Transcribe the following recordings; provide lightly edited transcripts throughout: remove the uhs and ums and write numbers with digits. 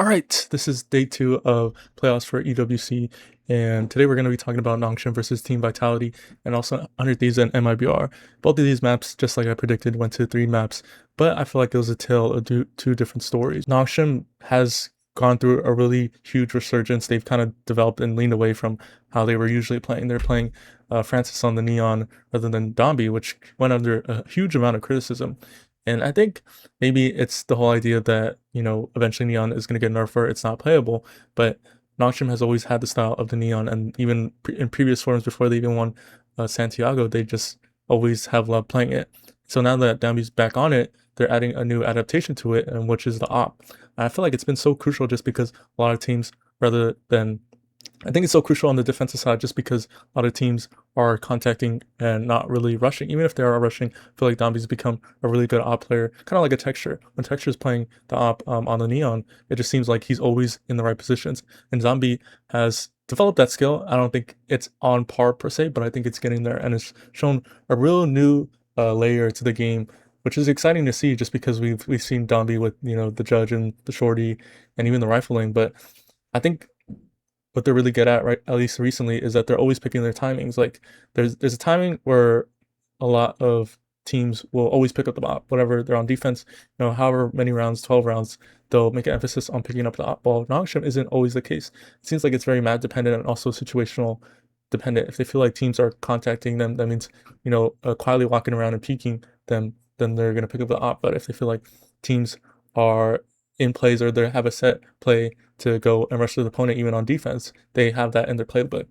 All right, this is day 2 of playoffs for EWC, and today we're going to be talking about Nongshim versus Team Vitality, and also 100 Thieves and MIBR. Both of these maps, just like I predicted, went to 3 maps, but I feel like it was a tale of two different stories. Nongshim has gone through a really huge resurgence. They've kind of developed and leaned away from how they were usually playing. They're playing Francis on the Neon rather than Dombi, which went under a huge amount of criticism. And I think maybe it's the whole idea that, eventually Neon is going to get nerfed or it's not playable, but Nongshim has always had the style of the Neon, and even in previous forms before they even won Santiago, they just always have loved playing it. So now that Dambi's back on it, they're adding a new adaptation to it, and which is the op. And I feel like it's been so crucial just because a lot of teams, rather than I think it's so crucial on the defensive side just because a lot of teams are contacting and not really rushing. Even if they are rushing, I feel like Dombi's become a really good op player, kind of like a Texture. When Texture is playing the op on the Neon, it just seems like he's always in the right positions. And Zombie has developed that skill. I don't think it's on par per se, but I think it's getting there, and it's shown a real new layer to the game, which is exciting to see just because we've seen Dombi with, the Judge and the Shorty and even the rifling. But I think what they're really good at, right, at least recently, is that they're always picking their timings. Like there's a timing where a lot of teams will always pick up the ball, whatever they're on defense, however many rounds, 12 rounds, they'll make an emphasis on picking up the ball. Nongshim isn't always the case. It seems like it's very map dependent and also situational dependent. If they feel like teams are contacting them, that means, quietly walking around and peeking them, then they're going to pick up the op. But if they feel like teams are in plays or they have a set play to go and rush the opponent even on defense, they have that in their playbook.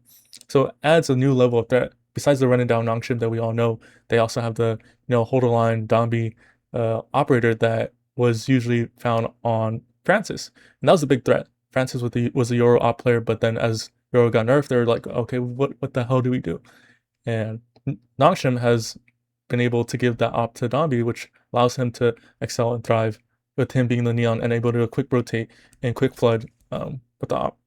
So it adds a new level of threat. Besides the running down Nongshim that we all know, they also have the hold a line Dombi operator that was usually found on Francis, and that was a big threat. Francis was a Euro op player, but then as Euro got nerfed, they're like, okay, what the hell do we do? And Nongshim has been able to give that op to Dombi, which allows him to excel and thrive, with him being the Neon and able to quick rotate and quick flood with the op.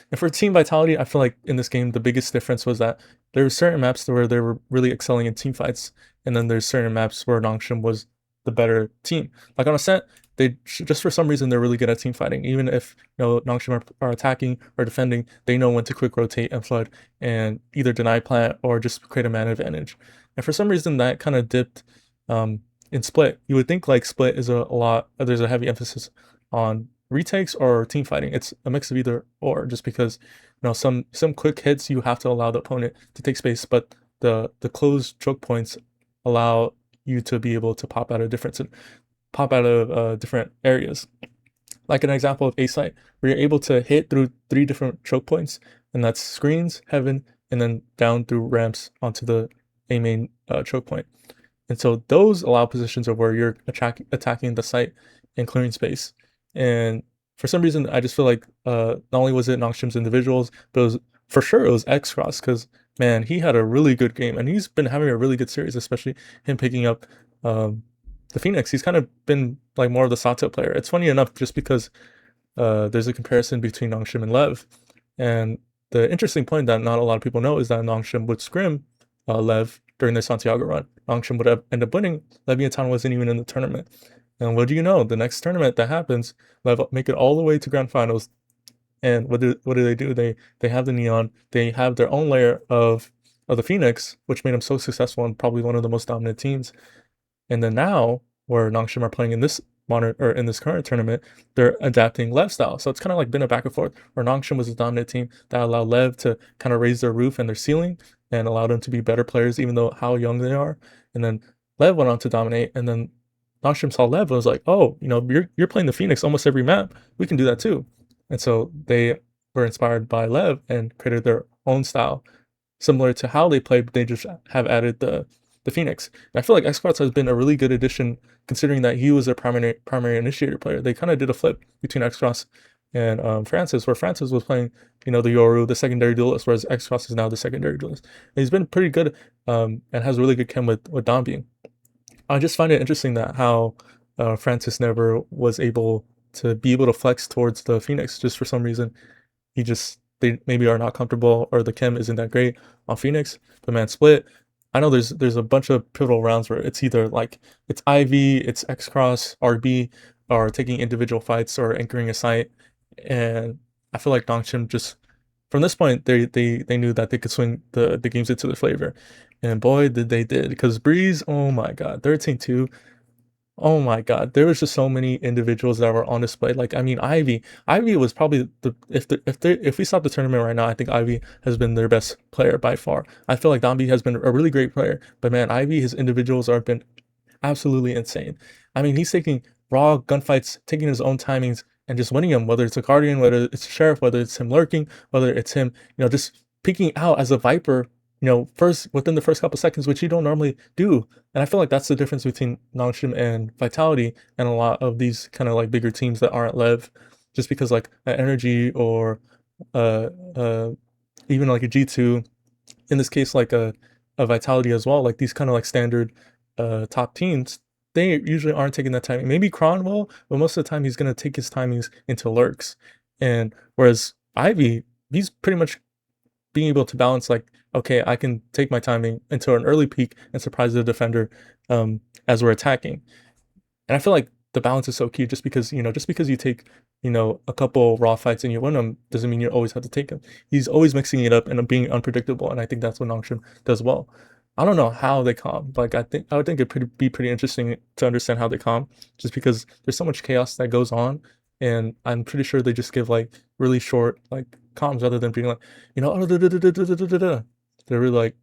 And for Team Vitality, I feel like in this game, the biggest difference was that there were certain maps where they were really excelling in team fights, and then there's certain maps where Nongshim was the better team. Like on Ascent, they just for some reason they're really good at team fighting. Even if Nongshim are attacking or defending, they know when to quick rotate and flood and either deny plant or just create a man advantage. And for some reason that kind of dipped in Split. You would think like Split is there's a heavy emphasis on retakes or team fighting. It's a mix of either or, just because some quick hits you have to allow the opponent to take space, but the closed choke points allow you to be able to pop out of different areas. Like an example of A site, where you're able to hit through 3 different choke points, and that's screens, heaven, and then down through ramps onto the A main choke point. And so those allow positions of where you're attacking the site and clearing space. And for some reason, I just feel like not only was it Nongshim's individuals, but it was X-Cross, because man, he had a really good game, and he's been having a really good series, especially him picking up the Phoenix. He's kind of been like more of the Sato player. It's funny enough just because there's a comparison between Nongshim and Lev. And the interesting point that not a lot of people know is that Nongshim would scrim Lev during the Santiago run. Nongshim would end up winning. Leviathan wasn't even in the tournament. And what do you know? The next tournament that happens, Lev make it all the way to grand finals. And what do they do? They have the Neon. They have their own layer of the Phoenix, which made them so successful and probably one of the most dominant teams. And then now, where Nongshim are playing in this in this current tournament, they're adapting Lev style. So it's kind of like been a back and forth, where Nongshim was a dominant team that allowed Lev to kind of raise their roof and their ceiling and allowed them to be better players, even though how young they are. And then Lev went on to dominate, and then Nongshim saw Lev and was like, oh, you're playing the Phoenix almost every map. We can do that too. And so they were inspired by Lev and created their own style, similar to how they played, but they just have added the Phoenix. And I feel like Xbox has been a really good addition, considering that he was a primary initiator player. They kind of did a flip between Xbox and Francis, where Francis was playing, the Yoru, the secondary duelist, whereas Xbox is now the secondary duelist. And he's been pretty good and has really good chem with Dombi. I just find it interesting that how Francis never was able to flex towards the Phoenix. Just for some reason, they maybe are not comfortable, or the chem isn't that great on Phoenix. But man, Split, I know there's a bunch of pivotal rounds where it's either like it's IV, it's X Cross, RB, are taking individual fights or anchoring a site. And I feel like Nongshim just from this point they knew that they could swing the games into their flavor. And boy did they did, because Breeze, oh my god, 13-2. Oh my god, there was just so many individuals that were on display. Like, I mean, Ivy was probably if we stop the tournament right now, I think Ivy has been their best player by far. I feel like Dombi has been a really great player, but man, Ivy, his individuals have been absolutely insane. I mean, he's taking raw gunfights, taking his own timings, and just winning them. Whether it's a Guardian, whether it's a Sheriff, whether it's him lurking, whether it's him, just peeking out as a Viper. First within the first couple seconds, which you don't normally do. And I feel like that's the difference between Nongshim and Vitality and a lot of these kind of like bigger teams that aren't Lev, just because like an Energy or uh uh even like a G2, in this case like a Vitality as well, like these kind of like standard top teams, they usually aren't taking that timing. Maybe Kron will, but most of the time he's gonna take his timings into lurks. And whereas Ivy, he's pretty much being able to balance like, okay, I can take my timing into an early peak and surprise the defender as we're attacking. And I feel like the balance is so key, just because, just because you take, a couple raw fights and you win them doesn't mean you always have to take them. He's always mixing it up and being unpredictable. And I think that's what Nongshim does well. I don't know how they calm. Like, I would think it'd be pretty interesting to understand how they calm, just because there's so much chaos that goes on. And I'm pretty sure they just give like really short like comms, rather than being like, they're really like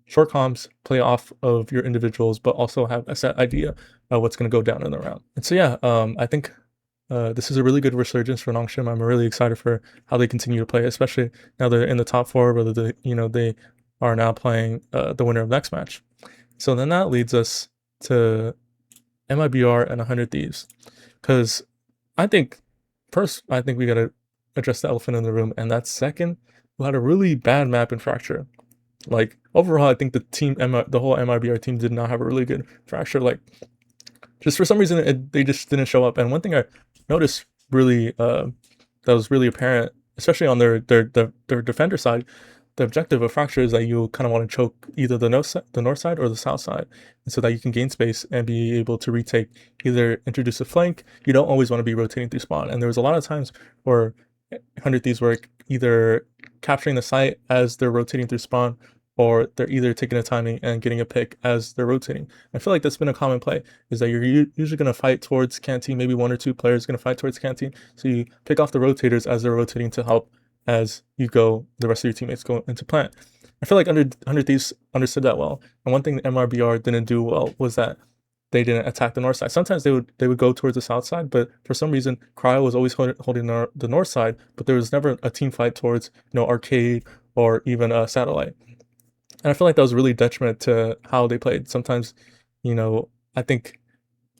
short comms, play off of your individuals, but also have a set idea of what's going to go down in the round. And so yeah, I think this is a really good resurgence for Nongshim. I'm really excited for how they continue to play, especially now they're in the top four, whether they are now playing the winner of next match. So then that leads us to MIBR and 100 Thieves, because I think first we gotta address the elephant in the room, and that's Second, who had a really bad map in Fracture. Like, overall, I think the whole MIBR team did not have a really good Fracture. Like, just for some reason, they just didn't show up. And one thing I noticed really that was really apparent, especially on their defender side, the objective of Fracture is that you kind of want to choke either the north side or the south side, and so that you can gain space and be able to retake, either introduce a flank. You don't always want to be rotating through spawn. And there was a lot of times where 100 Thieves were either capturing the site as they're rotating through spawn, or they're either taking a timing and getting a pick as they're rotating. I feel like that's been a common play, is that you're usually going to fight towards canteen. Maybe one or two players going to fight towards canteen, so you pick off the rotators as they're rotating to help as you go, the rest of your teammates go into plant. I feel like 100 Thieves understood that well. And one thing the MIBR didn't do well was that they didn't attack the north side. Sometimes they would go towards the south side, but for some reason, Cryo was always holding the north side, but there was never a team fight towards, Arcade or even a Satellite. And I feel like that was really detriment to how they played. Sometimes, I think,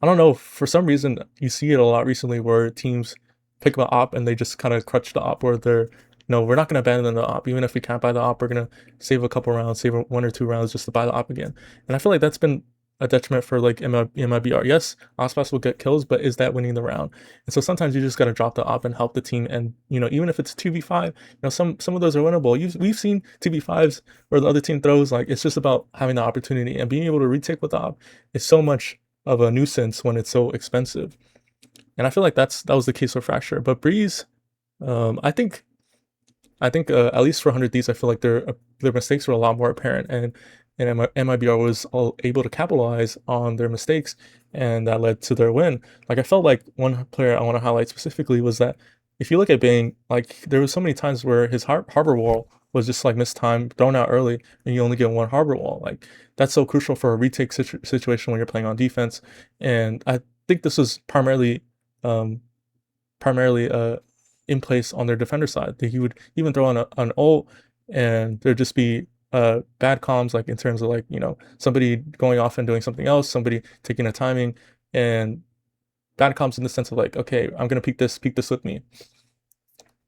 I don't know, for some reason, you see it a lot recently where teams pick up an op and they just kind of crutch the op, where they're, we're not going to abandon the op. Even if we can't buy the op, we're going to save a couple rounds, save 1 or 2 rounds just to buy the op again. And I feel like that's been a detriment for like MIBR. Yes, Ospas will get kills, but is that winning the round? And so sometimes you just got to drop the op and help the team. And, even if it's 2v5, some of those are winnable. We've seen 2v5s where the other team throws, like, it's just about having the opportunity, and being able to retake with the op is so much of a nuisance when it's so expensive. And I feel like that was the case for Fracture. But Breeze, I think at least for 100 Thieves, I feel like their mistakes were a lot more apparent, and MIBR was able to capitalize on their mistakes, and that led to their win. Like, I felt like one player I want to highlight specifically was that if you look at Bang, like, there was so many times where his harbor wall was just like mistimed, thrown out early, and you only get one harbor wall. Like, that's so crucial for a retake situation when you're playing on defense. And I think this was primarily in place on their defender side. That he would even throw on an ult, and there'd just be bad comms, like in terms of like, somebody going off and doing something else, somebody taking a timing, and bad comms in the sense of like, okay, I'm gonna peek this with me.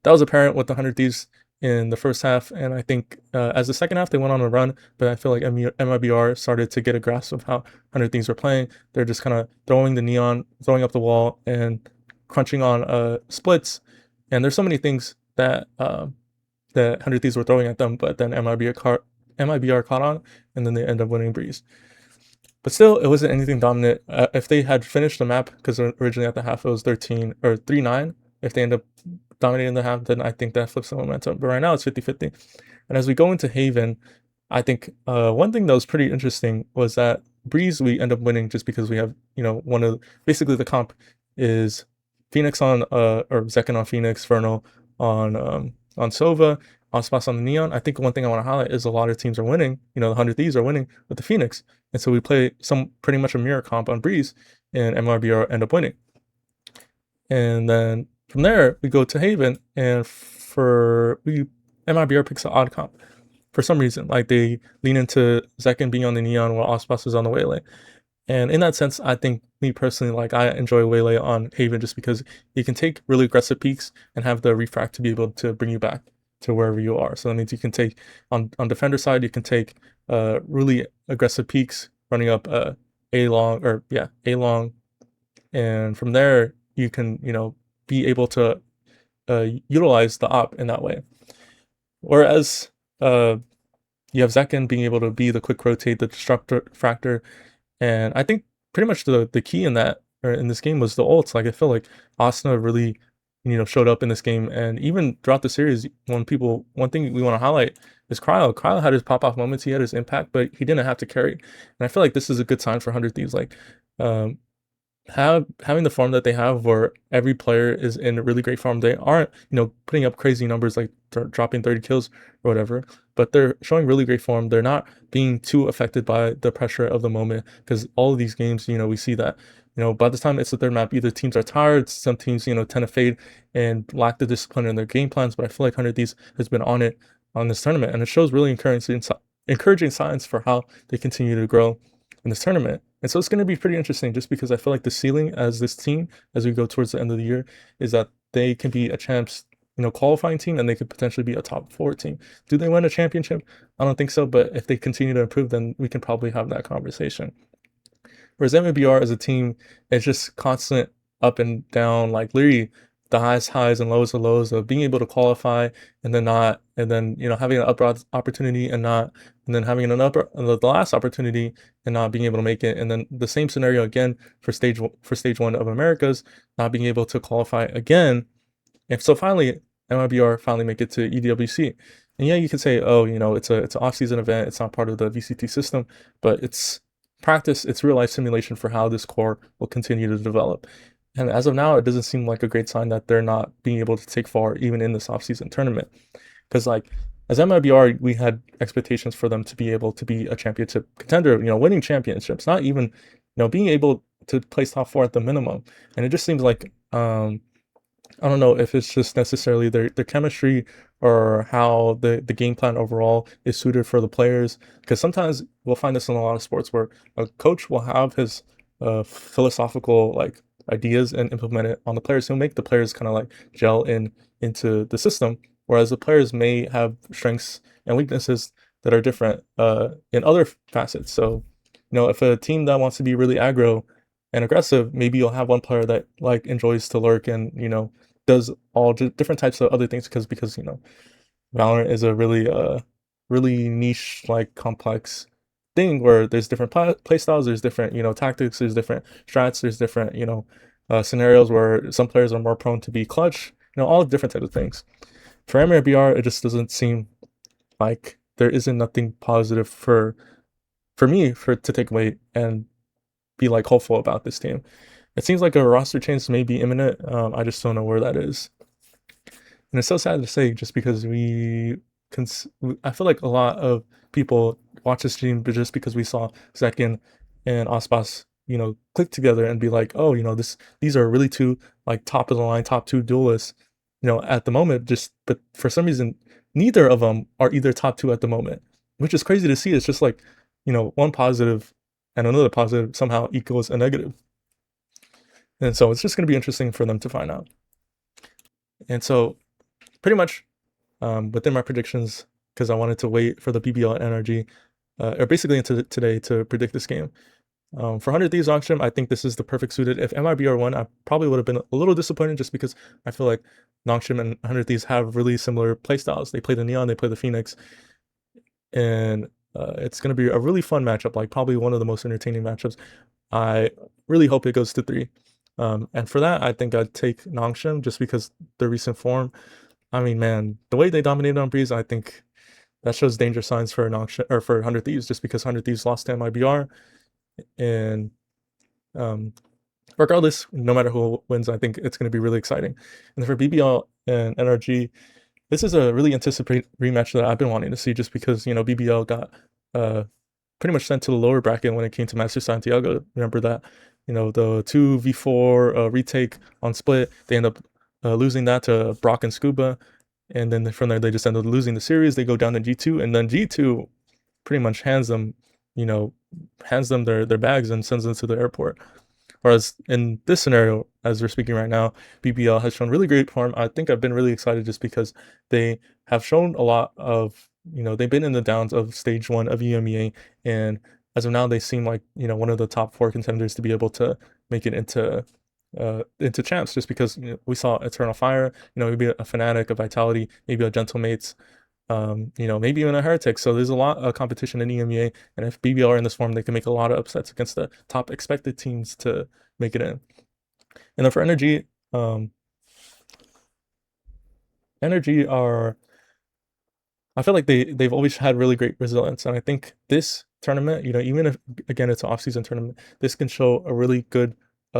That was apparent with the 100 Thieves in the first half, and I think as the second half they went on a run, but I feel like MIBR started to get a grasp of how 100 Thieves were playing. They're just kind of throwing the neon, throwing up the wall, and crunching on splits. And there's so many things that that 100 Thieves were throwing at them, but then MIBR caught on, and then they end up winning Breeze. But still, it wasn't anything dominant. If they had finished the map, because originally at the half it was 13 or 3-9, if they end up dominating the half, then I think that flips the momentum. But right now it's 50-50. And as we go into Haven, I think one thing that was pretty interesting was that Breeze we end up winning just because we have, one of basically the comp is Phoenix on or Zekken on Phoenix, Ferno on Sova, Ospas on the Neon. I think one thing I want to highlight is a lot of teams are winning. The 100 Thieves are winning with the Phoenix. And so we play some pretty much a mirror comp on Breeze, and MIBR end up winning. And then from there we go to Haven, and MIBR picks an odd comp for some reason. Like they lean into Zekken being on the Neon while Ospas is on the Waylay. And in that sense, I think me personally, like I enjoy Waylay on Haven just because you can take really aggressive peaks and have the refract to be able to bring you back to wherever you are. So that means you can take on defender side, you can take really aggressive peaks running up A long, and from there you can be able to utilize the op in that way. Whereas you have Zekken being able to be the quick rotate, the disruptor fractor, and I think pretty much the key in that or in this game was the ults. Like I feel like Asuna really showed up in this game, and even throughout the series, one thing we want to highlight is Cryo. Cryo had his pop off moments, he had his impact, but he didn't have to carry. And I feel like this is a good sign for 100 Thieves. Like having the form that they have where every player is in a really great form. They aren't putting up crazy numbers like dropping 30 kills or whatever, but they're showing really great form. They're not being too affected by the pressure of the moment, because all of these games we see that by the time it's the third map, either teams are tired, some teams tend to fade and lack the discipline in their game plans. But I feel like 100 Thieves has been on it on this tournament, and it shows really encouraging signs for how they continue to grow in this tournament. And so it's going to be pretty interesting, just because I feel like the ceiling as this team, as we go towards the end of the year, is that they can be a champs, qualifying team, and they could potentially be a top 4 team. Do they win a championship? I don't think so, but if they continue to improve, then we can probably have that conversation. Whereas MIBR as a team, it's just constant up and down, like literally the highs and lows of being able to qualify and then not, and then having an upper opportunity and not, and then having the last opportunity and not being able to make it, and then the same scenario again for stage 1 of Americas, not being able to qualify again. And so finally MIBR finally make it to EWC. And yeah, you could say, oh, it's an off-season event, it's not part of the VCT system, but it's practice, it's real life simulation for how this core will continue to develop. And as of now, it doesn't seem like a great sign that they're not being able to take far even in this off-season tournament. Because like as MIBR, we had expectations for them to be able to be a championship contender, winning championships, not even being able to place top 4 at the minimum. And it just seems like I don't know if it's just necessarily their chemistry or how the game plan overall is suited for the players. Because sometimes we'll find this in a lot of sports where a coach will have his philosophical like ideas and implement it on the players. He'll make the players kind of like gel into the system, whereas the players may have strengths and weaknesses that are different in other facets. So, if a team that wants to be really aggro and aggressive, maybe you'll have one player that like enjoys to lurk and does all different types of other things, because Valorant is a really niche, like complex thing where there's different play styles, there's different tactics, there's different strats, there's different scenarios where some players are more prone to be clutch, all different types of things. For MIBR, it just doesn't seem like there isn't nothing positive for me to take away and be like hopeful about this team. It seems like a roster change may be imminent. I just don't know where that is. And it's so sad to say, just because I feel like a lot of people watch this team but just because we saw Zekken and Ospas, click together and be like, oh, these are really two like top of the line, top 2 duelists, at the moment. But for some reason, neither of them are either top 2 at the moment, which is crazy to see. It's just like, one positive and another positive somehow equals a negative. And so it's just going to be interesting for them to find out. And so pretty much within my predictions, because I wanted to wait for the BBL and NRG, or basically into today to predict this game. For 100 Thieves Auction, I think this is the perfect suited. If MIBR won, I probably would have been a little disappointed, just because I feel like Nongshim and 100 Thieves have really similar playstyles. They play the Neon, they play the Phoenix, and It's going to be a really fun matchup, like probably one of the most entertaining matchups. I really hope it goes to 3. And for that, I think I'd take Nongshim just because the recent form. I mean, man, the way they dominated on Breeze, I think that shows danger signs for Nongshim or for 100 Thieves, just because 100 Thieves lost to MIBR. And regardless, no matter who wins, I think it's going to be really exciting. And for BBL and NRG, this is a really anticipated rematch that I've been wanting to see, just because, you know, BBL got pretty much sent to the lower bracket when it came to Master Santiago. Remember that, you know, the 2v4 retake on split, they end up losing that to Brock and Scuba. And then from there, they just end up losing the series. They go down to G2, and then G2 pretty much hands them, you know, their bags and sends them to the airport. Whereas in this scenario, as we're speaking right now, BBL has shown really great form. I think I've been really excited just because they have shown a lot of, you know, they've been in the downs of stage 1 of EMEA, and as of now, they seem like, you know, one of the top 4 contenders to be able to make it into champs, just because, you know, we saw Eternal Fire, you know, maybe a Fnatic, a Vitality, maybe a Gentlemates, you know, maybe even a Heretic. So there's a lot of competition in EMEA, and if BBL are in this form, they can make a lot of upsets against the top expected teams to make it in. And then for Energy, Energy are, I feel like they've always had really great resilience, and I think this tournament, you know, even if again it's an off-season tournament, this can show a really good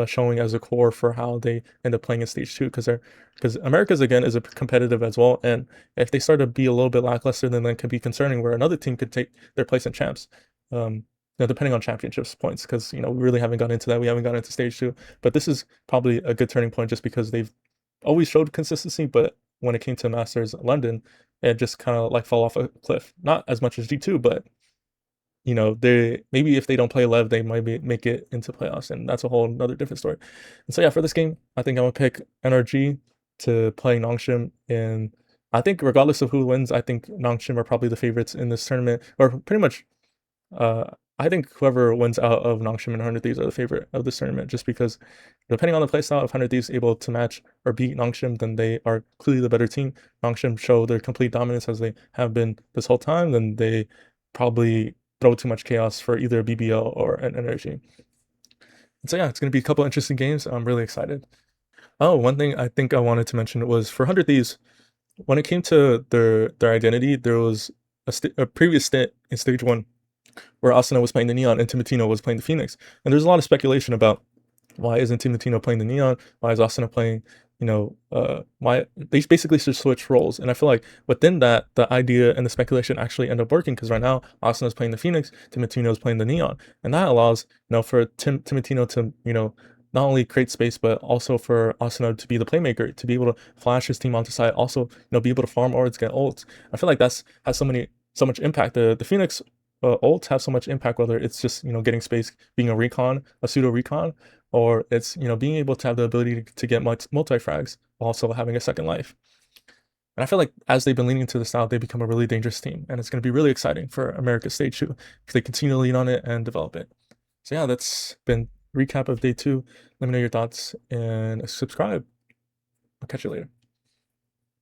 showing as a core for how they end up playing in stage 2, because Americas again is a competitive as well, and if they start to be a little bit lackluster, then that could be concerning, where another team could take their place in champs. You know, depending on championships points, because, you know, we really haven't gotten into that. We haven't gotten into stage 2, but this is probably a good turning point just because they've always showed consistency, but when it came to Masters London, it just kind of like fall off a cliff. Not as much as G2, but, you know, they maybe if they don't play Lev, they might make it into playoffs, and that's a whole another different story. And so yeah, for this game, I think I'm gonna pick NRG to play Nongshim, and I think regardless of who wins, I think Nongshim are probably the favorites in this tournament, or pretty much. I think whoever wins out of Nongshim and 100 Thieves are the favorite of this tournament, just because depending on the playstyle, if 100 Thieves able to match or beat Nongshim, then they are clearly the better team. Nongshim show their complete dominance as they have been this whole time, then they probably throw too much chaos for either BBL or an Energy. And so yeah, it's going to be a couple interesting games. I'm really excited. Oh, one thing I think I wanted to mention was for 100 Thieves, when it came to their identity, there was a previous stint in stage 1 where Asuna was playing the Neon and Timatino was playing the Phoenix. And there's a lot of speculation about why isn't Timatino playing the Neon? Why is Asuna playing, you know, why they basically should switch roles. And I feel like within that, the idea and the speculation actually end up working, because right now Asuna is playing the Phoenix, Timatino is playing the Neon. And that allows, you know, for Timatino to, you know, not only create space, but also for Asuna to be the playmaker, to be able to flash his team onto side, also, you know, be able to farm wards, get ults. I feel like has so much impact. The Phoenix ults have so much impact, whether it's just, you know, getting space, being a recon, a pseudo recon, or it's, you know, being able to have the ability to get multi-frags, also having a second life. And I feel like as they've been leaning into the style, they become a really dangerous team, and it's going to be really exciting for America's stage 2 if they continue to lean on it and develop it. So yeah, that's been recap of day 2. Let me know your thoughts and subscribe. I'll catch you later.